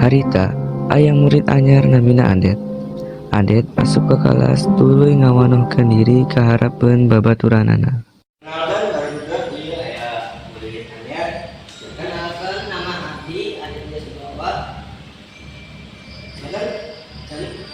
Harita, aya murid anyar namina Adet. Adet masuk ke kelas tuluy ngawanohkeun diri ka harapeun babaturanana. Kenalkan barudak ieu aya murid anyar. Kenalkan nama abdi Adet Yasubawa. Bener? Cari.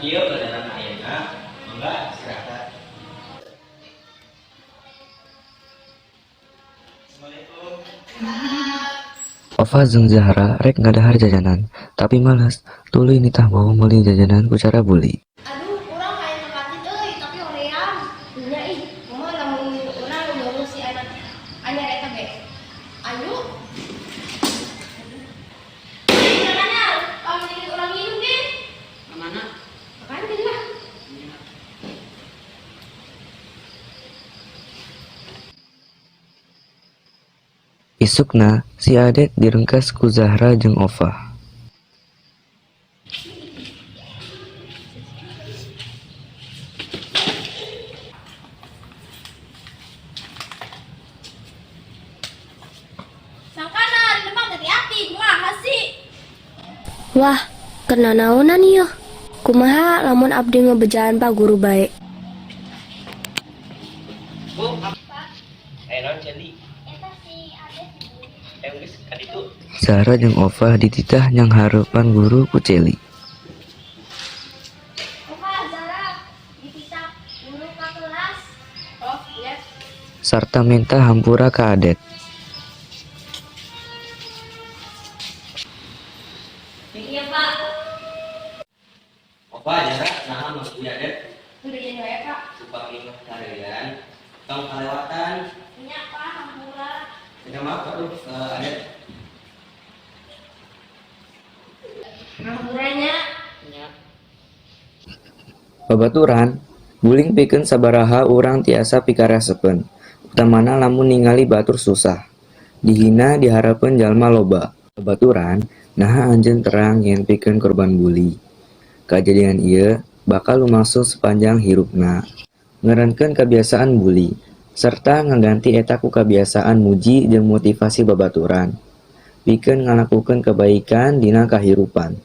Ieu pelajaran ayeuna, mangga silakan. Assalamualaikum. Ova jeung Zahra rek ngadahar jajanan, tapi males tuluy nitah bawa meuli jajanan ku cara buli. Aduh, kurang kayak tepatin tapi hoream. Nya ih, kumaha lamun urang nyuruh si anak anyar eta ge. Ayo. Makanya, kalau dikit orang minum ge. Mana? Makan deh lah. Isukna si Adet direngkas ku Zahra jeung Ova. Sangkana di depan hati-hati, kumaha sih? Wah, kena naonan ieu? Kumaha lamun abdi ngebejaan Pak Guru bae? Bu, non jadi. Eta si Ades. Geus ka ditu. Zahra jeung Ova dititah nyang hareupan guru ku Celi. Opa, Zara, dititah dulu ke kelas. Oh, iya. Sarta minta hampura ka Adet. Iya, Pak. Opa jarak naha maksud Adet Udah jadi ya, Pak. supaya ingat karean tong kalewatan. Iya, Pak, hampura. Minta maaf aduh Adet. Hampuranya. Nya. Babaturan, guling pikeun sabaraha urang tiasa pikaresepeun. Utamana lamun ningali batur susah. Dihina dihareupeun jalma loba. Babaturan, naha anjeun terang yen pikeun korban buli. Kajadian ieu bakal lumangsung sepanjang hirupna. Ngeureunkeun kebiasaan buli, serta ngaganti eta ku kebiasaan muji jeung motivasi babaturan. Pikeun ngalakukeun kebaikan dina kahirupan.